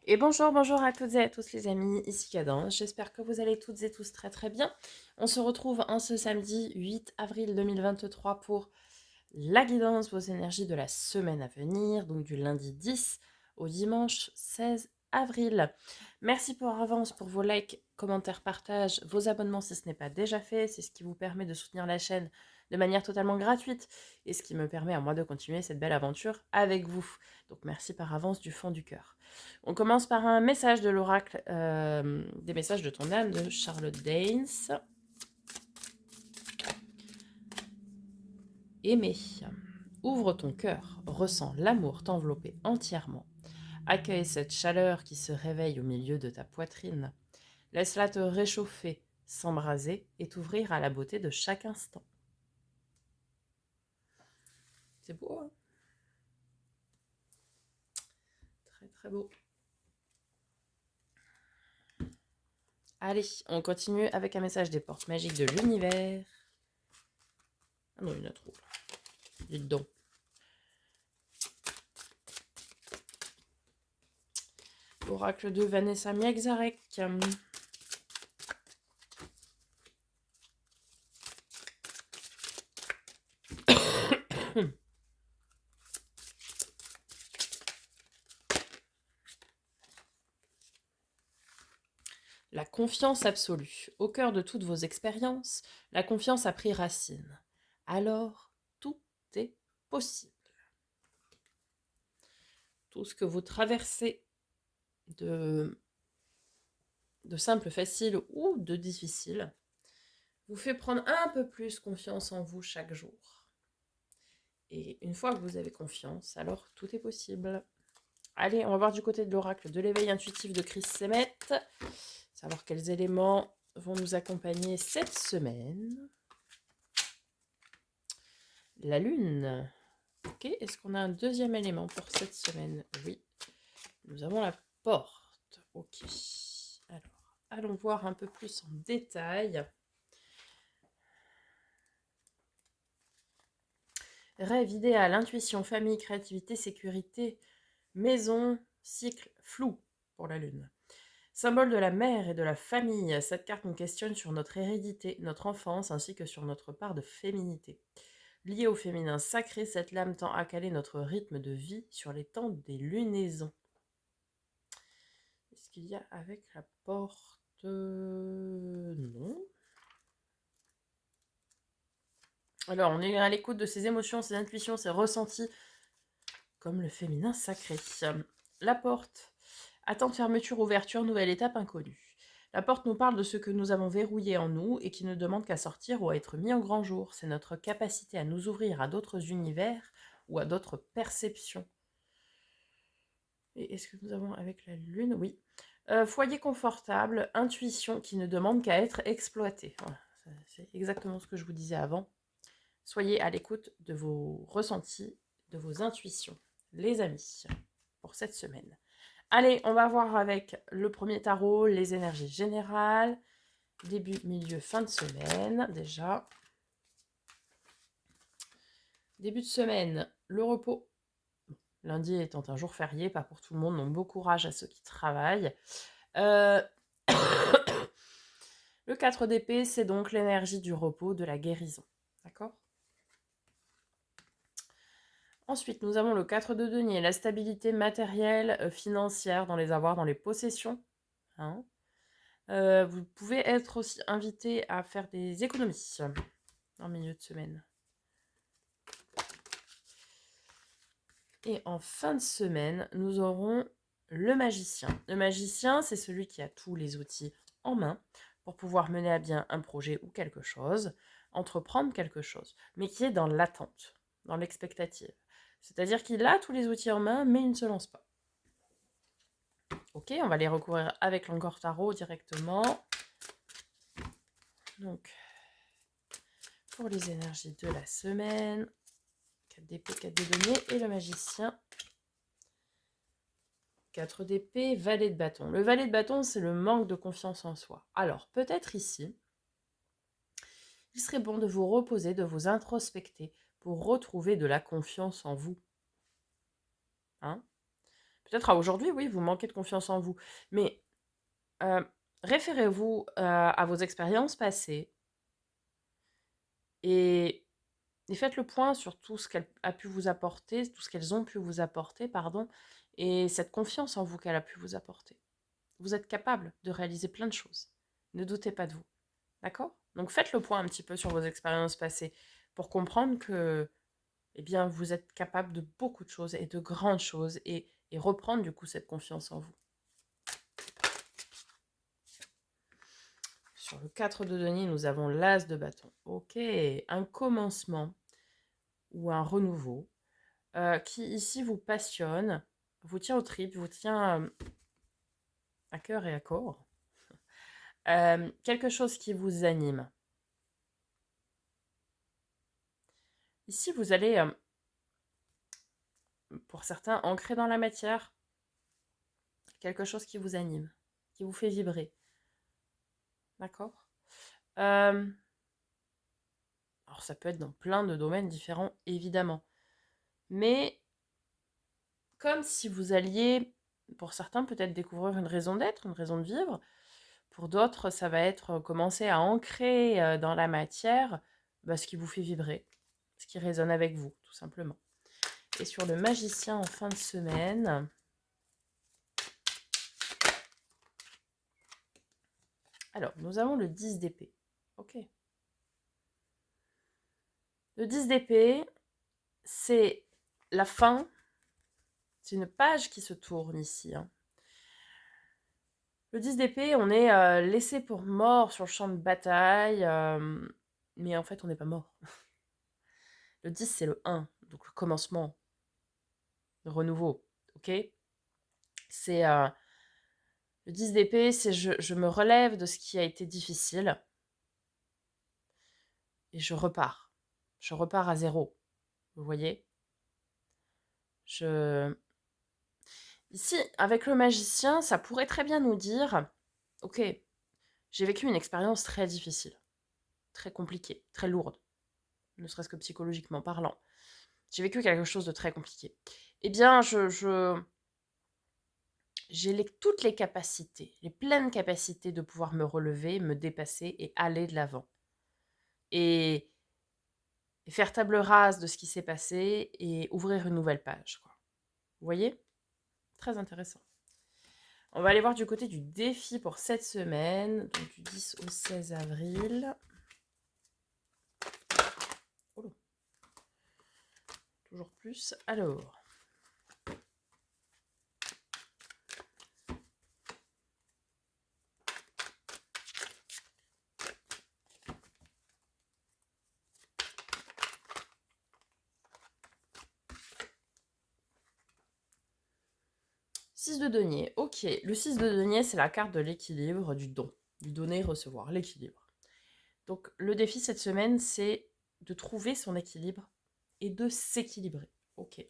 Et bonjour, bonjour à toutes et à tous les amis, ici Cadence, j'espère que vous allez toutes et tous très très bien. On se retrouve en ce samedi 8 avril 2023 pour la guidance, vos énergies de la semaine à venir, donc du lundi 10 au dimanche 16 avril. Merci pour avance pour vos likes, commentaires, partages, vos abonnements si ce n'est pas déjà fait, c'est ce qui vous permet de soutenir la chaîne de manière totalement gratuite et ce qui me permet à moi de continuer cette belle aventure avec vous. Donc merci par avance du fond du cœur. On commence par un message de l'oracle des messages de ton âme de Charlotte Danes. Aimer. Ouvre ton cœur, ressens l'amour t'envelopper entièrement. Accueille cette chaleur qui se réveille au milieu de ta poitrine. Laisse-la te réchauffer, s'embraser et t'ouvrir à la beauté de chaque instant. C'est beau, hein? Très très beau. Allez, on continue avec un message des portes magiques de l'univers. Ah non, il y en a trop. Dites donc. Oracle de Vanessa Miexarek. La confiance absolue. Au cœur de toutes vos expériences, la confiance a pris racine. Alors, tout est possible. Tout ce que vous traversez de simple, facile ou de difficile vous fait prendre un peu plus confiance en vous chaque jour. Et une fois que vous avez confiance, alors tout est possible. Allez, on va voir du côté de l'oracle de l'éveil intuitif de Chris Semet. Savoir quels éléments vont nous accompagner cette semaine. La lune. Ok, est-ce qu'on a un deuxième élément pour cette semaine? Oui, nous avons la porte. Ok, alors, allons voir un peu plus en détail. Rêve idéal, intuition, famille, créativité, sécurité, maison, cycle, flou pour la lune. Symbole de la mère et de la famille, cette carte nous questionne sur notre hérédité, notre enfance, ainsi que sur notre part de féminité. Liée au féminin sacré, cette lame tend à caler notre rythme de vie sur les temps des lunaisons. Qu'est-ce qu'il y a avec la porte? Non. Alors, on est à l'écoute de ses émotions, ses intuitions, ses ressentis, comme le féminin sacré. La porte. Attente, fermeture, ouverture, nouvelle étape inconnue. La porte nous parle de ce que nous avons verrouillé en nous et qui ne demande qu'à sortir ou à être mis en grand jour. C'est notre capacité à nous ouvrir à d'autres univers ou à d'autres perceptions. Et est-ce que nous avons avec la lune? Oui. Foyer confortable, intuition qui ne demande qu'à être exploitée. Voilà, c'est exactement ce que je vous disais avant. Soyez à l'écoute de vos ressentis, de vos intuitions, les amis, pour cette semaine. Allez, on va voir avec le premier tarot, les énergies générales, début, milieu, fin de semaine, déjà. Début de semaine, le repos. Lundi étant un jour férié, pas pour tout le monde, donc bon courage à ceux qui travaillent. Le 4 d'épée, c'est donc l'énergie du repos, de la guérison. D'accord? Ensuite, nous avons le 4 de denier, la stabilité matérielle, financière, dans les avoirs, dans les possessions. Hein. Vous pouvez être aussi invité à faire des économies en milieu de semaine. Et en fin de semaine, nous aurons le magicien. Le magicien, c'est celui qui a tous les outils en main pour pouvoir mener à bien un projet ou quelque chose, entreprendre quelque chose, mais qui est dans l'attente, dans l'expectative. C'est-à-dire qu'il a tous les outils en main, mais il ne se lance pas. Ok, on va les recouvrir avec l'Angkor Tarot directement. Donc, pour les énergies de la semaine, 4 d'épée, 4 de denier et le magicien. 4 d'épée, valet de bâton. Le valet de bâton, c'est le manque de confiance en soi. Alors, peut-être ici, il serait bon de vous reposer, de vous introspecter pour retrouver de la confiance en vous. Hein? Peut-être à aujourd'hui, oui, vous manquez de confiance en vous. Mais référez-vous à vos expériences passées et, faites le point sur tout ce qu'elle a pu vous apporter, tout ce qu'elles ont pu vous apporter, pardon, et cette confiance en vous qu'elle a pu vous apporter. Vous êtes capable de réaliser plein de choses. Ne doutez pas de vous. D'accord? Donc faites le point un petit peu sur vos expériences passées pour comprendre que eh bien, vous êtes capable de beaucoup de choses et de grandes choses et reprendre du coup cette confiance en vous. Sur le 4 de denier, nous avons l'as de bâton. Ok, un commencement ou un renouveau qui ici vous passionne, vous tient aux tripes, vous tient à cœur et à corps. Quelque chose qui vous anime. Ici, vous allez, pour certains, ancrer dans la matière quelque chose qui vous anime, qui vous fait vibrer. D'accord? Alors, ça peut être dans plein de domaines différents, évidemment. Mais comme si vous alliez, pour certains, peut-être découvrir une raison d'être, une raison de vivre. Pour d'autres, ça va être commencer à ancrer dans la matière ce qui vous fait vibrer, ce qui résonne avec vous, tout simplement. Et sur le magicien en fin de semaine, alors, nous avons le 10 d'épée. Ok. Le 10 d'épée, c'est la fin. C'est une page qui se tourne ici. Hein. Le 10 d'épée, on est laissé pour mort sur le champ de bataille, mais en fait, on n'est pas mort. Le 10, c'est le 1, donc le commencement, le renouveau. Ok. C'est le 10 d'épée, c'est je me relève de ce qui a été difficile et je repars. Je repars à zéro. Vous voyez? Ici, avec le magicien, ça pourrait très bien nous dire, ok, j'ai vécu une expérience très difficile, très compliquée, très lourde, ne serait-ce que psychologiquement parlant. J'ai vécu quelque chose de très compliqué. Eh bien, j'ai toutes les capacités, les pleines capacités de pouvoir me relever, me dépasser et aller de l'avant. Et faire table rase de ce qui s'est passé et ouvrir une nouvelle page. Quoi. Vous voyez? Très intéressant. On va aller voir du côté du défi pour cette semaine, donc du 10 au 16 avril. Oh, toujours plus. Alors. Six de denier. Ok, le 6 de denier, c'est la carte de l'équilibre, du don, du donner-recevoir, l'équilibre. Donc le défi cette semaine, c'est de trouver son équilibre et de s'équilibrer. Ok.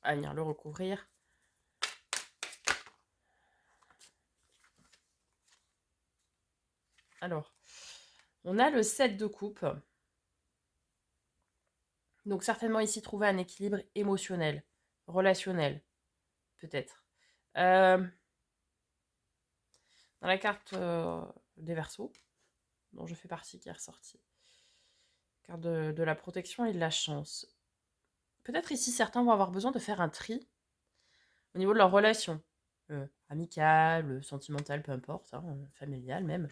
À venir le recouvrir. Alors, on a le 7 de coupe. Donc certainement ici trouver un équilibre émotionnel, relationnel, peut-être. Dans la carte des Verseaux, dont je fais partie, qui est ressortie. Carte de la protection et de la chance. Peut-être ici certains vont avoir besoin de faire un tri au niveau de leur relation. Amicale, sentimentale, peu importe, hein, familiale même.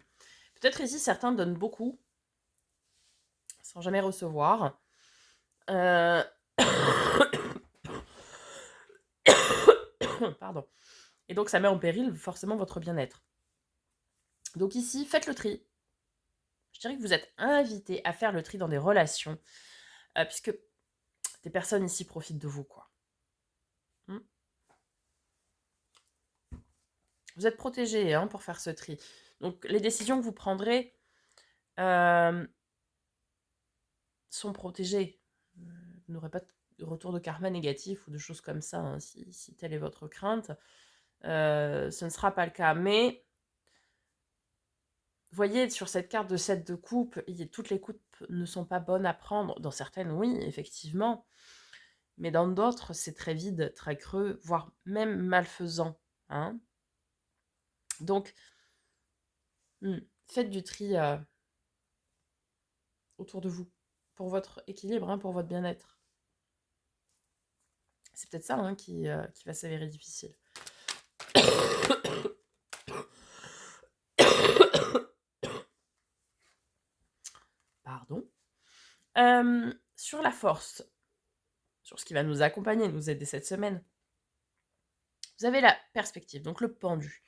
Peut-être ici certains donnent beaucoup sans jamais recevoir. Pardon. Et donc ça met en péril forcément votre bien-être. Donc ici, faites le tri. Je dirais que vous êtes invité à faire le tri dans des relations, puisque des personnes ici profitent de vous, quoi. Vous êtes protégé hein, pour faire ce tri. Donc les décisions que vous prendrez sont protégées. Vous n'aurez pas de retour de karma négatif ou de choses comme ça, hein, si telle est votre crainte. Ce ne sera pas le cas. Mais vous voyez, sur cette carte de 7 de coupe, toutes les coupes ne sont pas bonnes à prendre. Dans certaines, oui, effectivement. Mais dans d'autres, c'est très vide, très creux, voire même malfaisant. Hein. Donc, faites du tri autour de vous, pour votre équilibre, hein, pour votre bien-être. C'est peut-être ça qui va s'avérer difficile. Pardon. Sur la force, sur ce qui va nous accompagner, nous aider cette semaine, vous avez la perspective, donc le pendu.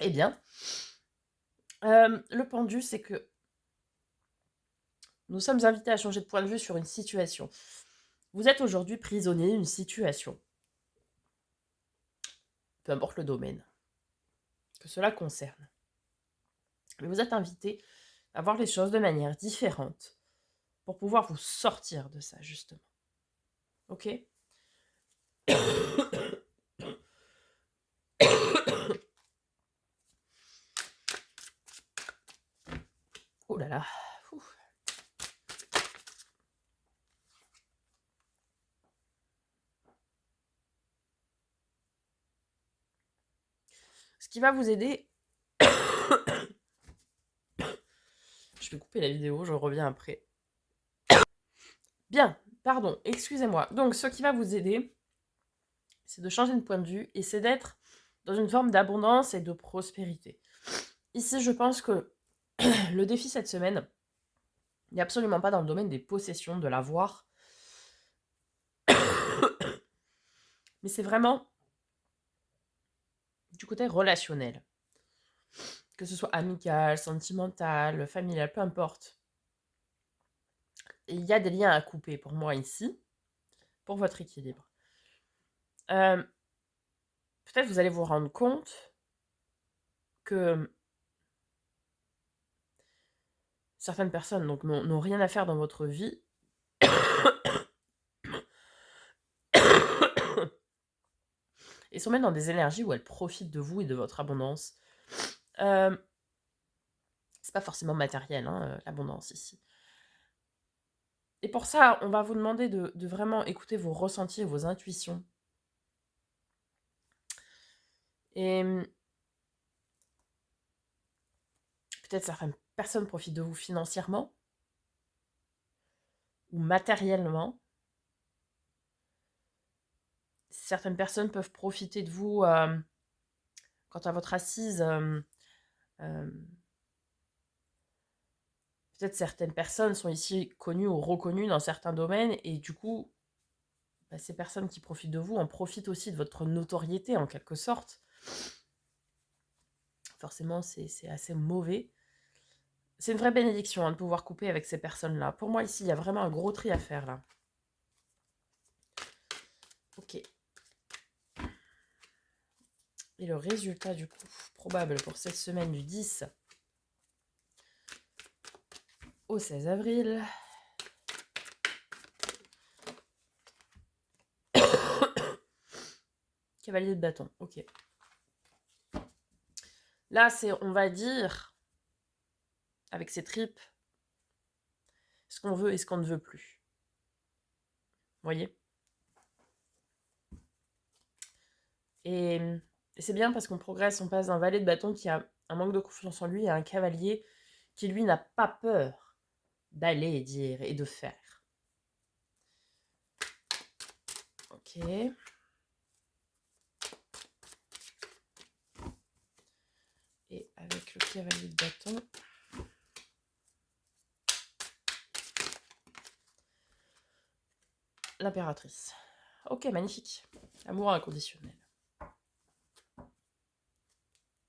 Eh bien, le pendu, c'est que nous sommes invités à changer de point de vue sur une situation. Vous êtes aujourd'hui prisonnier d'une situation. Peu importe le domaine que cela concerne. Mais vous êtes invité à voir les choses de manière différente pour pouvoir vous sortir de ça, justement. Ok ? Oh là là. Ouf. Ce qui va vous aider... Je vais couper la vidéo, je reviens après. Bien, pardon, excusez-moi. Donc, ce qui va vous aider, c'est de changer de point de vue et c'est d'être dans une forme d'abondance et de prospérité. Ici, je pense que le défi cette semaine n'est absolument pas dans le domaine des possessions, de l'avoir. Mais c'est vraiment du côté relationnel. Que ce soit amical, sentimental, familial, peu importe. Il y a des liens à couper pour moi ici, pour votre équilibre. Peut-être vous allez vous rendre compte que certaines personnes n'ont rien à faire dans votre vie. Et sont même dans des énergies où elles profitent de vous et de votre abondance. C'est pas forcément matériel, l'abondance ici. Et pour ça, on va vous demander de vraiment écouter vos ressentis et vos intuitions. Et peut-être certaines personnes profitent de vous financièrement ou matériellement. Certaines personnes peuvent profiter de vous quant à votre assise. Peut-être certaines personnes sont ici connues ou reconnues dans certains domaines et du coup, ces personnes qui profitent de vous en profitent aussi de votre notoriété en quelque sorte. Forcément, c'est assez mauvais. C'est une vraie bénédiction de pouvoir couper avec ces personnes-là. Pour moi, ici, il y a vraiment un gros tri à faire là. Ok. Et le résultat, du coup, probable pour cette semaine du 10 au 16 avril. Cavalier de bâton, ok. Là, c'est, on va dire, avec ses tripes, ce qu'on veut et ce qu'on ne veut plus. Vous voyez ? Et c'est bien parce qu'on progresse, on passe d'un valet de bâton qui a un manque de confiance en lui à un cavalier qui, lui, n'a pas peur d'aller et dire et de faire. Ok. Et avec le cavalier de bâton, l'impératrice. Ok, magnifique. Amour inconditionnel.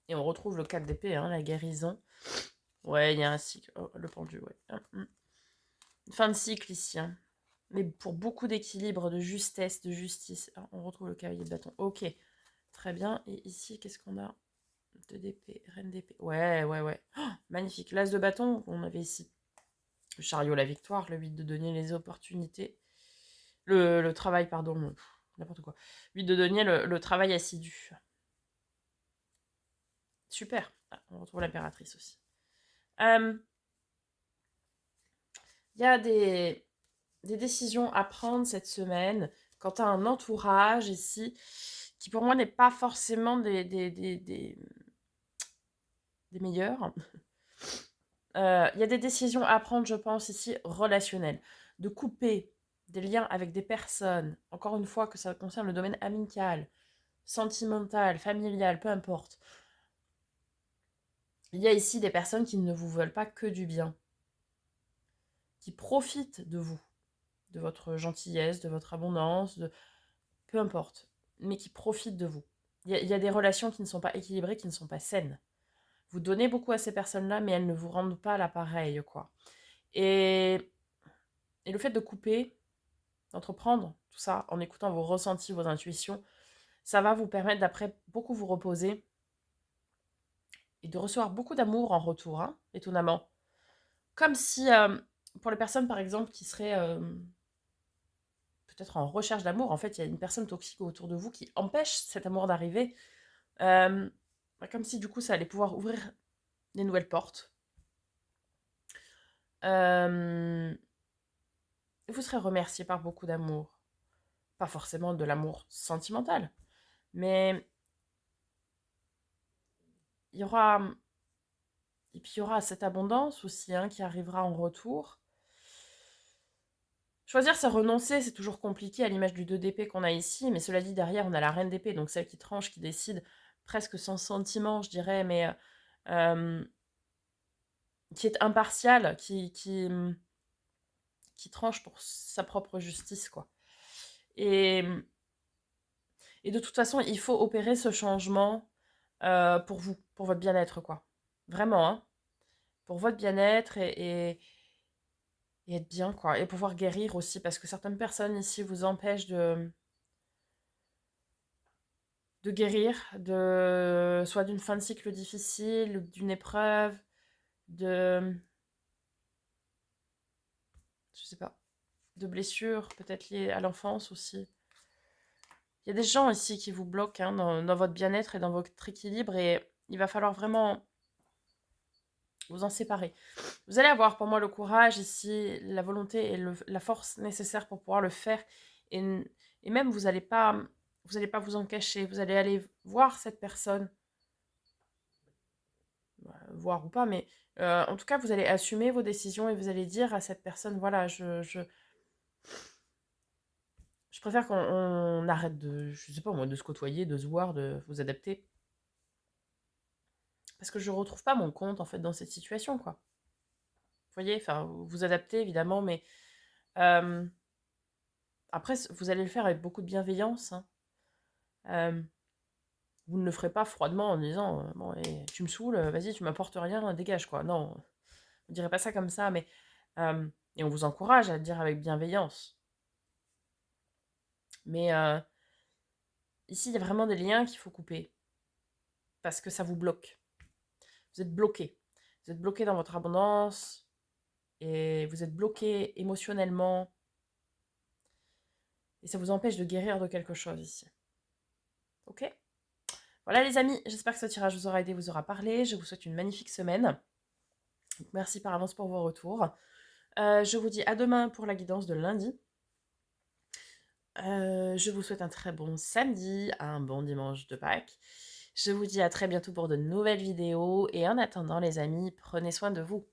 Et on retrouve le 4 d'épée, la guérison. Ouais, il y a un cycle. Oh, le pendu, ouais. Une fin de cycle ici. Mais pour beaucoup d'équilibre, de justesse, de justice. On retrouve le cavalier de bâton. Ok, très bien. Et ici, qu'est-ce qu'on a ? 2 d'épée, reine d'épée. Ouais. Oh, magnifique. L'as de bâton, on avait ici. Le chariot, la victoire. Le 8 de denier, les opportunités. Le travail, pardon. n'importe quoi. 8 de denier, le travail assidu. Super. Ah, on retrouve l'impératrice aussi. Il y a des décisions à prendre cette semaine quant à un entourage ici qui pour moi n'est pas forcément des meilleurs. Il y a des décisions à prendre, je pense, ici, relationnelles. De couper des liens avec des personnes, encore une fois, que ça concerne le domaine amical, sentimental, familial, peu importe. Il y a ici des personnes qui ne vous veulent pas que du bien, qui profitent de vous, de votre gentillesse, de votre abondance, peu importe, mais qui profitent de vous. Il y a des relations qui ne sont pas équilibrées, qui ne sont pas saines. Vous donnez beaucoup à ces personnes-là, mais elles ne vous rendent pas l'appareil, quoi. Et le fait de couper, d'entreprendre tout ça en écoutant vos ressentis, vos intuitions, ça va vous permettre d'après beaucoup vous reposer et de recevoir beaucoup d'amour en retour, hein, étonnamment. Comme si, pour les personnes par exemple qui seraient peut-être en recherche d'amour, en fait il y a une personne toxique autour de vous qui empêche cet amour d'arriver, comme si du coup ça allait pouvoir ouvrir des nouvelles portes. Vous serez remercié par beaucoup d'amour. Pas forcément de l'amour sentimental, mais il y aura... Et puis il y aura cette abondance aussi hein, qui arrivera en retour. Choisir, c'est renoncer, c'est toujours compliqué à l'image du 2 d'épée qu'on a ici, mais cela dit, derrière, on a la reine d'épée, donc celle qui tranche, qui décide presque sans sentiment, je dirais, mais qui est impartiale, qui tranche pour sa propre justice, quoi. Et de toute façon, il faut opérer ce changement pour vous, pour votre bien-être, quoi. Vraiment, hein. Pour votre bien-être et être bien, quoi. Et pouvoir guérir aussi, parce que certaines personnes ici vous empêchent de guérir, soit d'une fin de cycle difficile, d'une épreuve, je sais pas, de blessures, peut-être liées à l'enfance aussi. Il y a des gens ici qui vous bloquent hein, dans votre bien-être et dans votre équilibre, et il va falloir vraiment vous en séparer. Vous allez avoir pour moi le courage ici, la volonté et la force nécessaire pour pouvoir le faire. Et, même vous n'allez pas vous en cacher. Vous allez aller voir cette personne, voir ou pas, mais en tout cas vous allez assumer vos décisions et vous allez dire à cette personne, voilà, je préfère qu'on arrête je sais pas moi, de se côtoyer, de se voir, de vous adapter. Parce que je retrouve pas mon compte en fait dans cette situation, quoi. Vous voyez, enfin, vous adaptez évidemment, mais après, vous allez le faire avec beaucoup de bienveillance. Hein. Vous ne le ferez pas froidement en disant bon, tu me saoules, vas-y, tu m'apportes rien, dégage, quoi. Non, vous ne direz pas ça comme ça, mais. Et on vous encourage à le dire avec bienveillance. Mais ici, il y a vraiment des liens qu'il faut couper. Parce que ça vous bloque. Vous êtes bloqué. Vous êtes bloqué dans votre abondance. Et vous êtes bloqué émotionnellement. Et ça vous empêche de guérir de quelque chose ici. Ok ? Voilà les amis, j'espère que ce tirage vous aura aidé, vous aura parlé. Je vous souhaite une magnifique semaine. Merci par avance pour vos retours. Je vous dis à demain pour la guidance de lundi. Je vous souhaite un très bon samedi, un bon dimanche de Pâques. Je vous dis à très bientôt pour de nouvelles vidéos. Et en attendant les amis, prenez soin de vous.